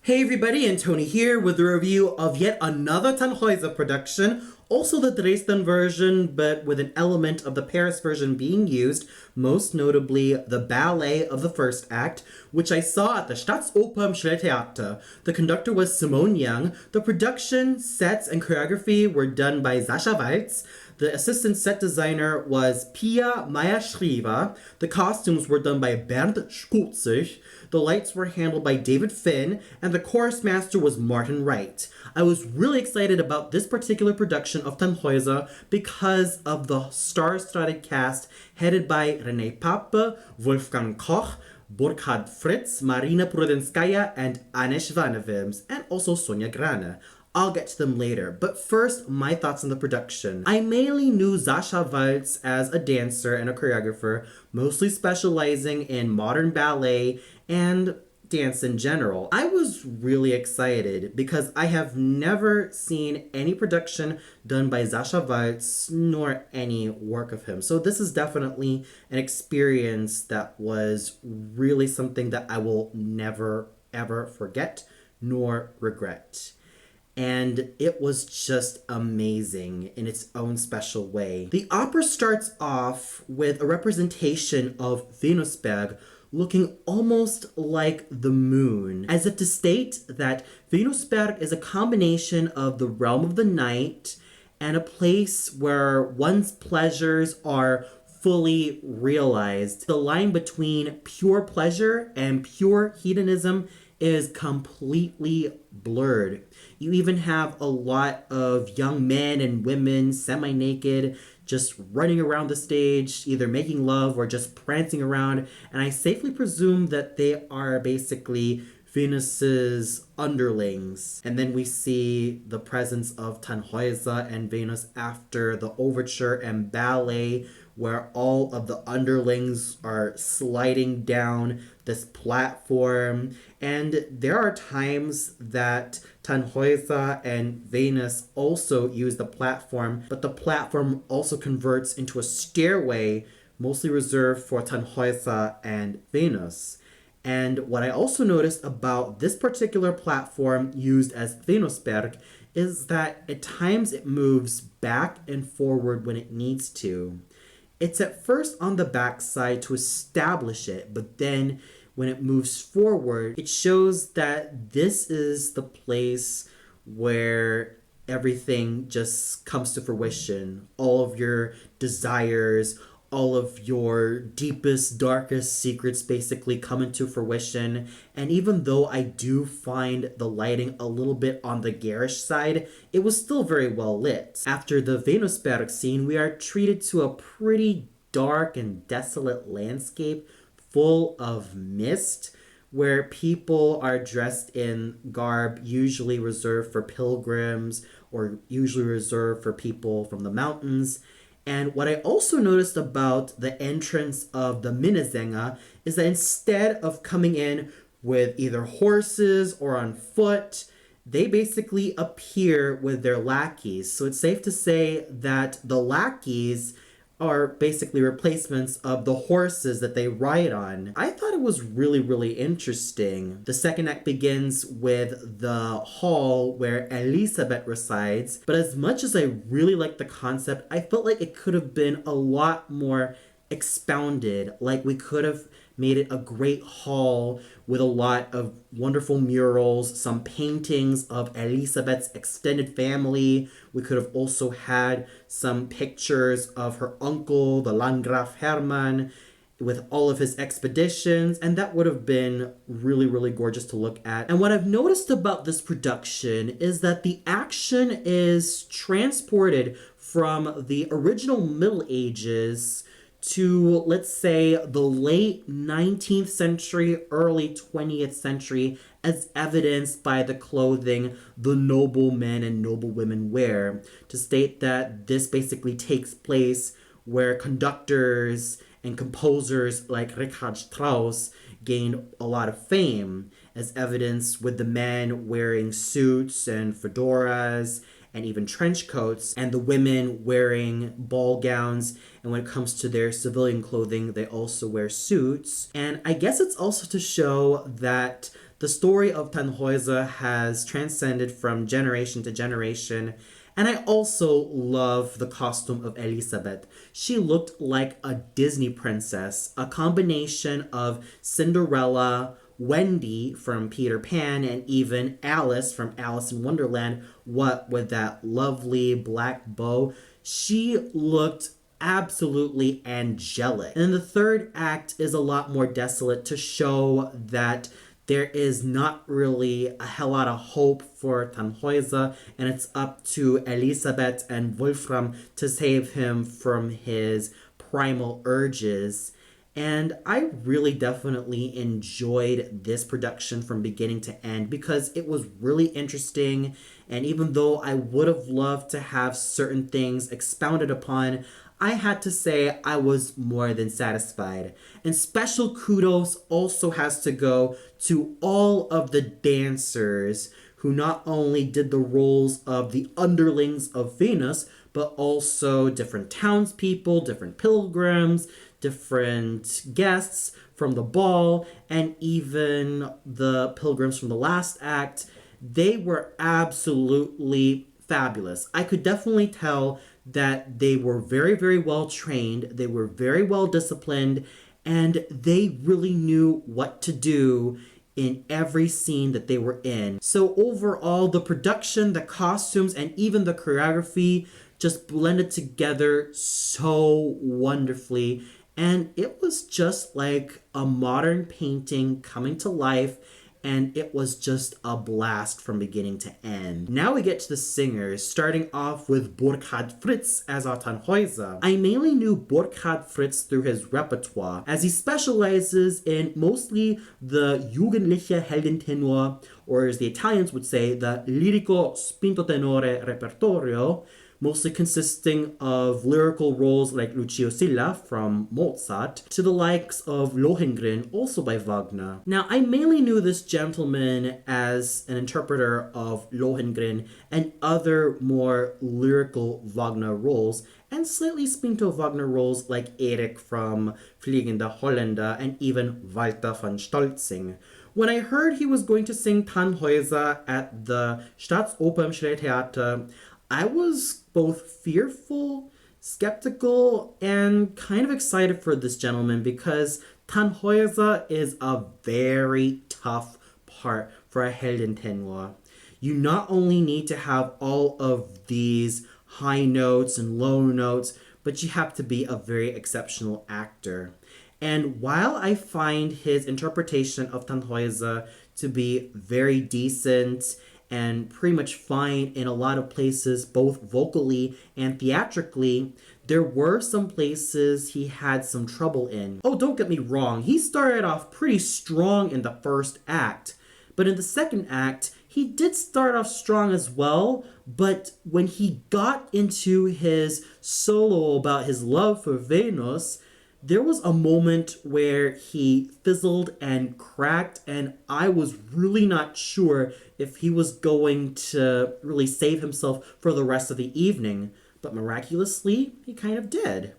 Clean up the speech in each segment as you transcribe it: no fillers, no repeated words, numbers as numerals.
Hey everybody, and Tony here with a review of yet another Tannhäuser production, also the Dresden version, but with an element of the Paris version being used, most notably the ballet of the first act, which I saw at the Staatsoper Schillertheater. The conductor was Simone Young. The production, sets, and choreography were done by Sasha Waltz. The assistant set designer was Pia Meyer-Schriever. The costumes were done by Bernd Schulzig. The lights were handled by David Finn, and the chorus master was Martin Wright. I was really excited about this particular production of Tannhäuser because of the star-studded cast headed by René Pape, Wolfgang Koch, Burkhard Fritz, Marina Prudenskaya, and Anish Vanavims, and also Sonja Grane. I'll get to them later, but first, my thoughts on the production. I mainly knew Sasha Waltz as a dancer and a choreographer, mostly specializing in modern ballet and dance in general. I was really excited because I have never seen any production done by Sasha Waltz nor any work of him. So this is definitely an experience that was really something that I will never ever forget nor regret. And it was just amazing in its own special way. The opera starts off with a representation of Venusberg looking almost like the moon, as if to state that Venusberg is a combination of the realm of the night and a place where one's pleasures are fully realized. The line between pure pleasure and pure hedonism is completely blurred. You even have a lot of young men and women semi-naked just running around the stage, either making love or just prancing around, and I safely presume that they are basically Venus's underlings. And then we see the presence of Tannhäuser and Venus after the overture and ballet, where all of the underlings are sliding down this platform. And there are times that Tannhäuser and Venus also use the platform, but the platform also converts into a stairway, mostly reserved for Tannhäuser and Venus. And what I also noticed about this particular platform used as Venusberg is that at times it moves back and forward when it needs to. It's at first on the backside to establish it, but then when it moves forward, it shows that this is the place where everything just comes to fruition. All of your desires, all of your deepest, darkest secrets basically come into fruition. And even though I do find the lighting a little bit on the garish side, it was still very well lit. After the Venusberg scene, we are treated to a pretty dark and desolate landscape full of mist, where people are dressed in garb usually reserved for pilgrims or usually reserved for people from the mountains. And what I also noticed about the entrance of the Minnesänger is that instead of coming in with either horses or on foot, they basically appear with their lackeys. So it's safe to say that the lackeys are basically replacements of the horses that they ride on. I thought it was really, really interesting. The second act begins with the hall where Elisabeth resides, but as much as I really liked the concept, I felt like it could have been a lot more expounded. Like we could have made it a great hall with a lot of wonderful murals, some paintings of Elisabeth's extended family. We could have also had some pictures of her uncle, the Landgraf Hermann, with all of his expeditions, and that would have been really, really gorgeous to look at. And what I've noticed about this production is that the action is transported from the original Middle Ages to, let's say, the late 19th century, early 20th century, as evidenced by the clothing the noblemen and noblewomen wear, to state that this basically takes place where conductors and composers like Richard Strauss gained a lot of fame, as evidenced with the men wearing suits and fedoras and even trench coats, and the women wearing ball gowns. And when it comes to their civilian clothing, they also wear suits. And I guess it's also to show that the The story of Tannhäuser has transcended from generation to generation, and I also love the costume of Elisabeth. She looked like a Disney princess, a combination of Cinderella, Wendy from Peter Pan, and even Alice from Alice in Wonderland, what with that lovely black bow. She looked absolutely angelic. And the third act is a lot more desolate to show that there is not really a hell lot of hope for Tannhäuser, and it's up to Elisabeth and Wolfram to save him from his primal urges. And I really definitely enjoyed this production from beginning to end because it was really interesting. And even though I would have loved to have certain things expounded upon, I had to say I was more than satisfied. And special kudos also has to go to all of the dancers who not only did the roles of the underlings of Venus, but also different townspeople, different pilgrims, different guests from the ball, and even the pilgrims from the last act. They were absolutely fabulous. I could definitely tell that they were very, very well trained, they were very well disciplined, and they really knew what to do in every scene that they were in. So overall, the production, the costumes, and even the choreography just blended together so wonderfully. And it was just like a modern painting coming to life, and it was just a blast from beginning to end. Now we get to the singers, starting off with Burkhard Fritz as our Tannhäuser. I mainly knew Burkhard Fritz through his repertoire, as he specializes in mostly the Jugendliche Heldentenor, or as the Italians would say, the Lirico Spintotenore repertorio, mostly consisting of lyrical roles like Lucio Silla from Mozart, to the likes of Lohengrin, also by Wagner. Now, I mainly knew this gentleman as an interpreter of Lohengrin and other more lyrical Wagner roles, and slightly Spinto Wagner roles like Erik from Fliegende Holländer and even Walter von Stolzing. When I heard he was going to sing Tannhäuser at the Staatsoper im Schillertheater, I was both fearful, skeptical, and kind of excited for this gentleman because Tannhäuser is a very tough part for a Heldentenor. You not only need to have all of these high notes and low notes, but you have to be a very exceptional actor. And while I find his interpretation of Tannhäuser to be very decent and pretty much fine in a lot of places, both vocally and theatrically, there were some places he had some trouble in. Oh, don't get me wrong, he started off pretty strong in the first act, but in the second act, he did start off strong as well, but when he got into his solo about his love for Venus, there was a moment where he fizzled and cracked, and I was really not sure if he was going to really save himself for the rest of the evening, but miraculously, he kind of did.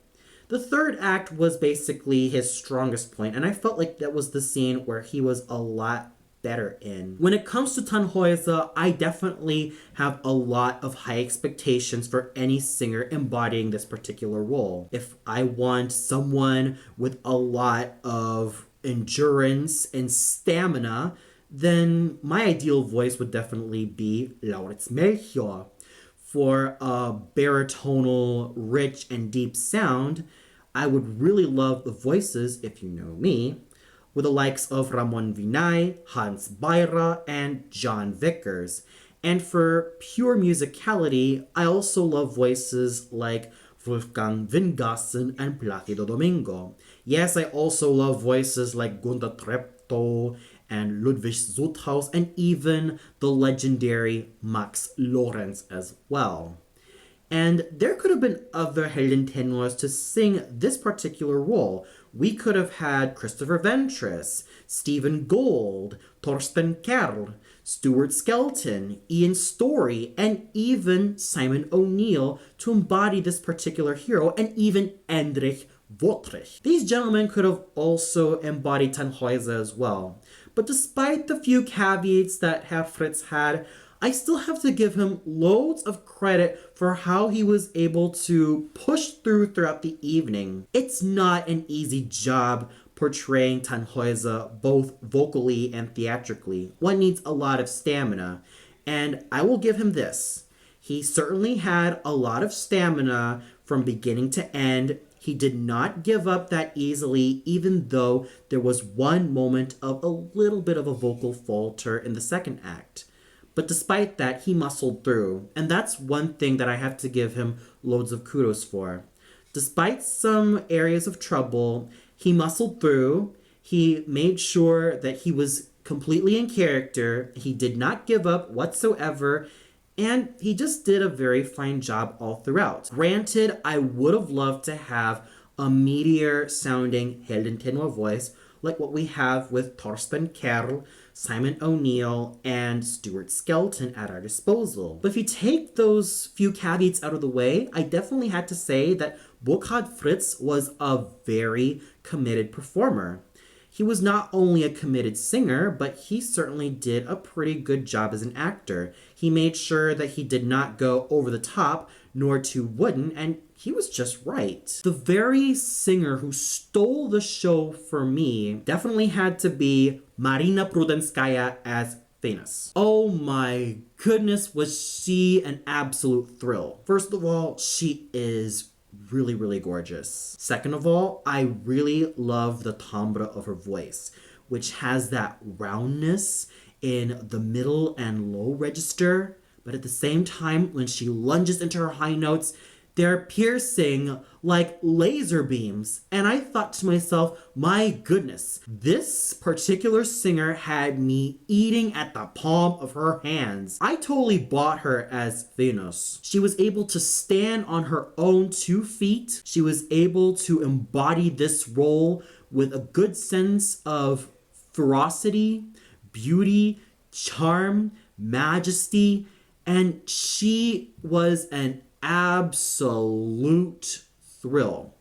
The third act was basically his strongest point, and I felt like that was the scene where he was a lot better in. When it comes to Tannhäuser, I definitely have a lot of high expectations for any singer embodying this particular role. If I want someone with a lot of endurance and stamina, then my ideal voice would definitely be Lauritz Melchior. For a baritonal, rich, and deep sound, I would really love the voices, if you know me, with the likes of Ramon Vinay, Hans Beira, and John Vickers. And for pure musicality, I also love voices like Wolfgang Wingassen and Placido Domingo. Yes, I also love voices like Gunther Treptow and Ludwig Sothaus, and even the legendary Max Lorenz as well. And there could have been other Heldentenors to sing this particular role. We could have had Christopher Ventris, Stephen Gold, Thorsten Kerr, Stuart Skelton, Ian Story, and even Simon O'Neill to embody this particular hero, and even Endrich Wottrich. These gentlemen could have also embodied Tannhäuser as well. But despite the few caveats that Herr Fritz had, I still have to give him loads of credit for how he was able to push throughout the evening. It's not an easy job portraying Tannhäuser both vocally and theatrically. One needs a lot of stamina, and I will give him this. He certainly had a lot of stamina from beginning to end. He did not give up that easily, even though there was one moment of a little bit of a vocal falter in the second act. But despite that, he muscled through, and that's one thing that I have to give him loads of kudos for. Despite some areas of trouble, he muscled through. He made sure that he was completely in character. He did not give up whatsoever, and he just did a very fine job all throughout. Granted, I would have loved to have a meteor-sounding Heldentenor voice like what we have with Thorsten Kerl, Simon O'Neill, and Stuart Skelton at our disposal. But if you take those few caveats out of the way, I definitely had to say that Burkhard Fritz was a very committed performer. He was not only a committed singer, but he certainly did a pretty good job as an actor. He made sure that he did not go over the top, nor too wooden, and he was just right. The very singer who stole the show for me definitely had to be Marina Prudenskaya as Venus. Oh my goodness, was she an absolute thrill. First of all, she is really, really gorgeous. Second of all, I really love the timbre of her voice, which has that roundness in the middle and low register, but at the same time, when she lunges into her high notes, they're piercing like laser beams. And I thought to myself, my goodness, this particular singer had me eating at the palm of her hands. I totally bought her as Venus. She was able to stand on her own 2 feet. She was able to embody this role with a good sense of ferocity, beauty, charm, majesty, and she was an absolute thrill.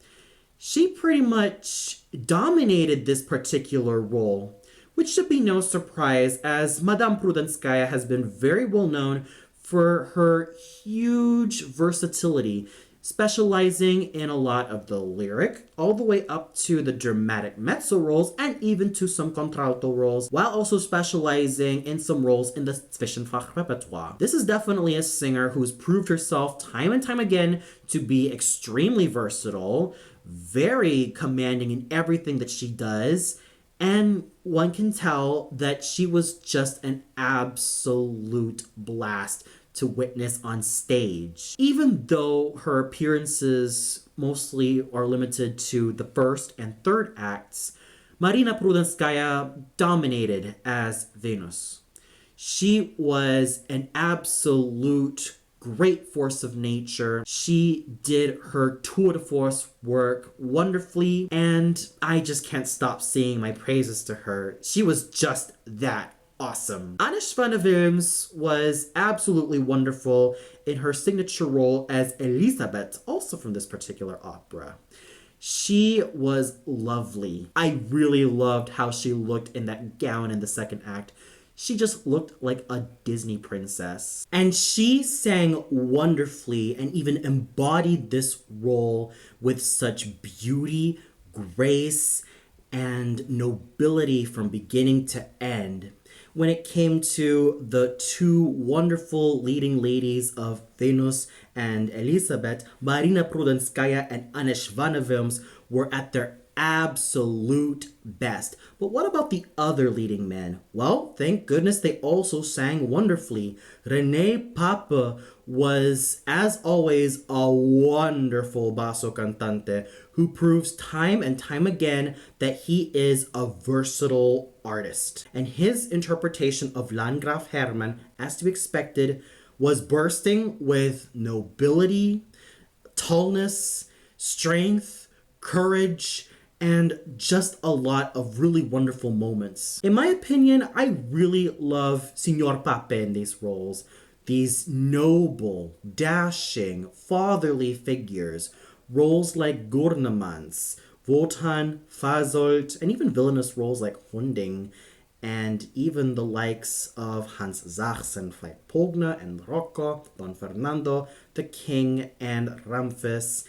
She pretty much dominated this particular role, which should be no surprise as Madame Prudenskaya has been very well known for her huge versatility, specializing in a lot of the lyric, all the way up to the dramatic mezzo roles and even to some contralto roles, while also specializing in some roles in the Zwischenfach repertoire. This is definitely a singer who's proved herself time and time again to be extremely versatile, very commanding in everything that she does, and one can tell that she was just an absolute blast to witness on stage. Even though her appearances mostly are limited to the first and third acts, Marina Prudenskaya dominated as Venus. She was an absolute great force of nature. She did her tour de force work wonderfully, and I just can't stop saying my praises to her. She was just that awesome. Anne Schwanewilms was absolutely wonderful in her signature role as Elisabeth, also from this particular opera. She was lovely. I really loved how she looked in that gown in the second act. She just looked like a Disney princess. And she sang wonderfully and even embodied this role with such beauty, grace, and nobility from beginning to end. When it came to the 2 wonderful leading ladies of Venus and Elisabeth, Marina Prudenskaya and Anne Schwanewilms were at their absolute best. But what about the other leading men? Well, thank goodness they also sang wonderfully. René Pape was, as always, a wonderful basso cantante who proves time and time again that he is a versatile artist. And his interpretation of Landgraf Hermann, as to be expected, was bursting with nobility, tallness, strength, courage, and just a lot of really wonderful moments. In my opinion, I really love Signor Pape in these roles. These noble, dashing, fatherly figures. Roles like Gurnemanz, Wotan, Fasolt, and even villainous roles like Hunding and even the likes of Hans Sachs and Veit Pogner and Rocco, Don Fernando, the King, and Ramphis.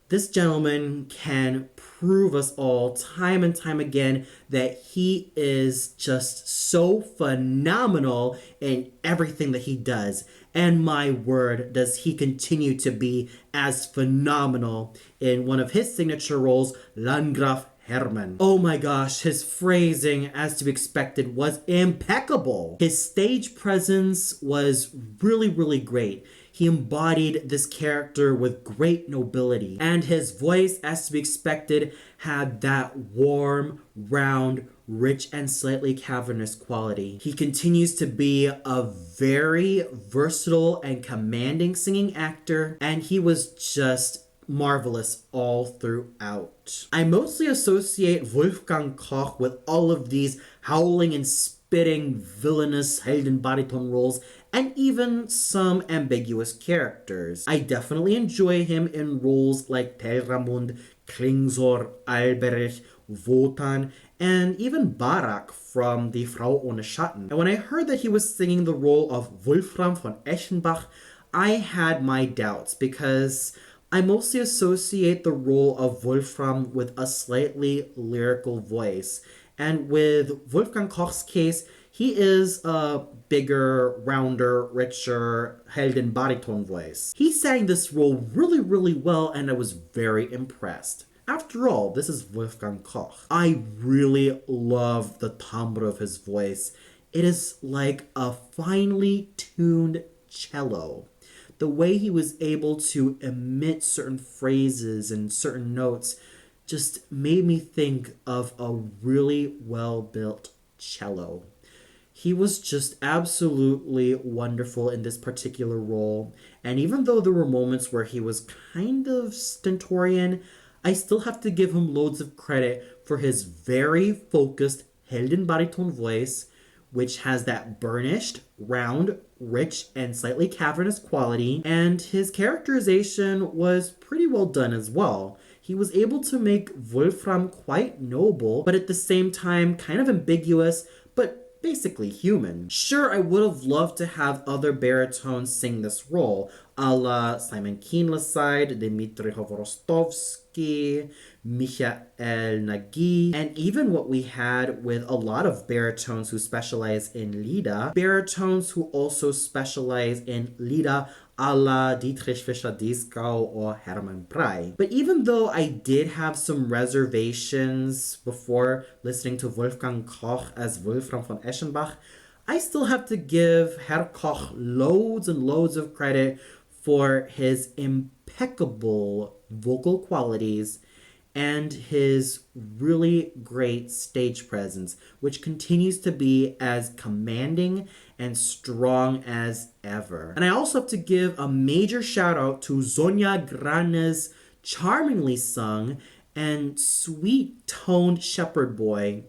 This gentleman can prove us all time and time again that he is just so phenomenal in everything that he does. And my word, does he continue to be as phenomenal in one of his signature roles, Landgraf Hermann. Oh my gosh, his phrasing, as to be expected, was impeccable. His stage presence was really, really great. He embodied this character with great nobility, and his voice, as to be expected, had that warm, round, rich, and slightly cavernous quality. He continues to be a very versatile and commanding singing actor, and he was just marvelous all throughout. I mostly associate Wolfgang Koch with all of these howling and spitting villainous Heldenbariton roles, and even some ambiguous characters. I definitely enjoy him in roles like Telramund, Klingsor, Alberich, Wotan, and even Barak from Die Frau ohne Schatten. And when I heard that he was singing the role of Wolfram von Eschenbach, I had my doubts because I mostly associate the role of Wolfram with a slightly lyrical voice. And with Wolfgang Koch's case, he is a bigger, rounder, richer Heldenbariton voice. He sang this role really, really well, and I was very impressed. After all, this is Wolfgang Koch. I really love the timbre of his voice. It is like a finely tuned cello. The way he was able to emit certain phrases and certain notes just made me think of a really well-built cello. He was just absolutely wonderful in this particular role, and even though there were moments where he was kind of stentorian, I still have to give him loads of credit for his very focused Heldenbariton voice, which has that burnished, round, rich, and slightly cavernous quality, and his characterization was pretty well done as well. He was able to make Wolfram quite noble, but at the same time kind of ambiguous, but basically human. Sure, I would have loved to have other baritones sing this role, a la Simon Keenleside, Dmitry Hovorostovsky, Michael Nagy, and even what we had with a lot of baritones who specialize in Lieder, baritones who also specialize in Lieder a la Dietrich Fischer-Dieskau or Hermann Prey. But even though I did have some reservations before listening to Wolfgang Koch as Wolfram von Eschenbach, I still have to give Herr Koch loads and loads of credit for his impeccable vocal qualities and his really great stage presence, which continues to be as commanding and strong as ever. And I also have to give a major shout out to Sonja Grane's charmingly sung and sweet-toned shepherd boy.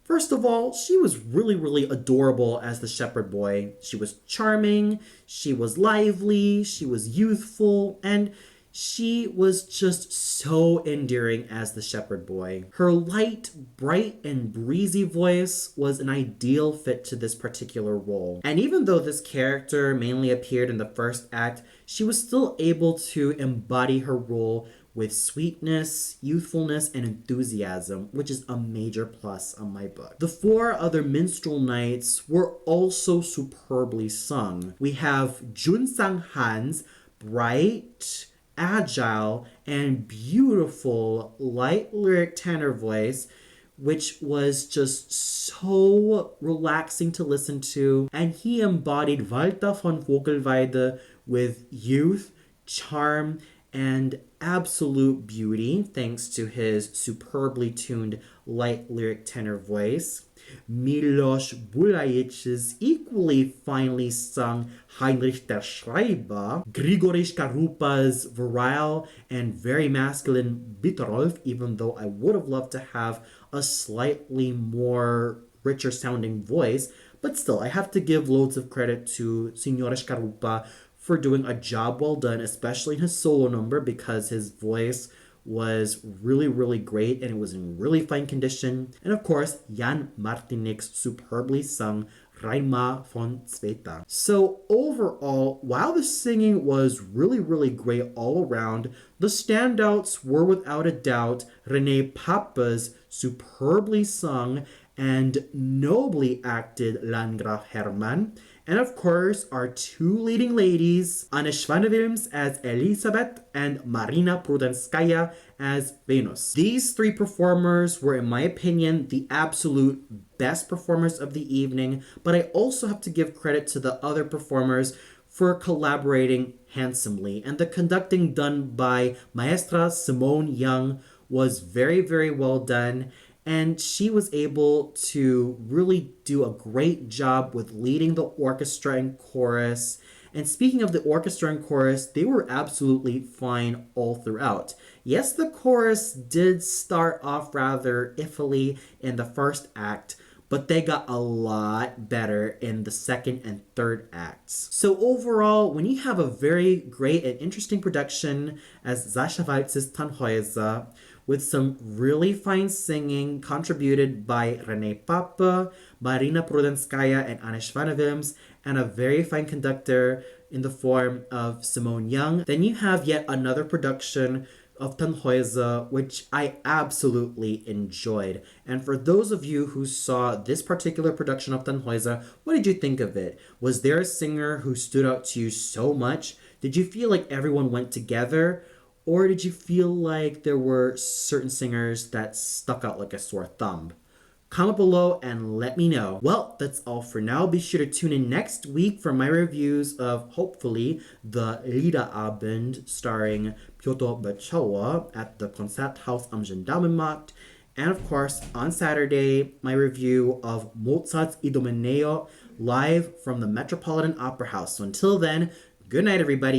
First of all, she was really, really adorable as the shepherd boy. She was charming, she was lively, she was youthful, and she was just so endearing as the shepherd boy. Her light, bright, and breezy voice was an ideal fit to this particular role. And even though this character mainly appeared in the first act, she was still able to embody her role with sweetness, youthfulness, and enthusiasm, which is a major plus on my book. The 4 other minstrel knights were also superbly sung. We have Junsang Han's bright, agile, and beautiful light lyric tenor voice, which was just so relaxing to listen to. And he embodied Walter von Vogelweide with youth, charm, and absolute beauty, thanks to his superbly tuned light lyric tenor voice. Milos Bulajic's equally finely sung Heinrich der Schreiber, Grigory Shkarupa's virile and very masculine Bitterolf, even though I would have loved to have a slightly more richer sounding voice, but still, I have to give loads of credit to Signore Shkarupa for doing a job well done, especially in his solo number, because his voice was really, really great, and it was in really fine condition. And of course, Jan Martinik's superbly sung Reima von Sveta. So overall, while the singing was really, really great all around, the standouts were without a doubt René Pape's superbly sung and nobly acted Landgraf Hermann, and of course our two leading ladies, Anne Schwanewilms as Elisabeth and Marina Prudenskaya as Venus. These three performers were, in my opinion, the absolute best performers of the evening, but I also have to give credit to the other performers for collaborating handsomely, and the conducting done by Maestra Simone Young was very, very well done. And she was able to really do a great job with leading the orchestra and chorus. And speaking of the orchestra and chorus, they were absolutely fine all throughout. Yes, the chorus did start off rather iffily in the first act, but they got a lot better in the second and third acts. So overall, when you have a very great and interesting production as Sasha Waltz's Tannhäuser, with some really fine singing contributed by René Pape, Marina Prudenskaya, and Anne Schwanewilms, and a very fine conductor in the form of Simone Young, then you have yet another production of Tannhäuser, which I absolutely enjoyed. And for those of you who saw this particular production of Tannhäuser, what did you think of it? Was there a singer who stood out to you so much? Did you feel like everyone went together? Or did you feel like there were certain singers that stuck out like a sore thumb? Comment below and let me know. Well, that's all for now. Be sure to tune in next week for my reviews of, hopefully, the Liederabend starring Piotr Beczała at the Konzerthaus am Gendarmenmarkt. And of course, on Saturday, my review of Mozart's Idomeneo live from the Metropolitan Opera House. So until then, good night, everybody.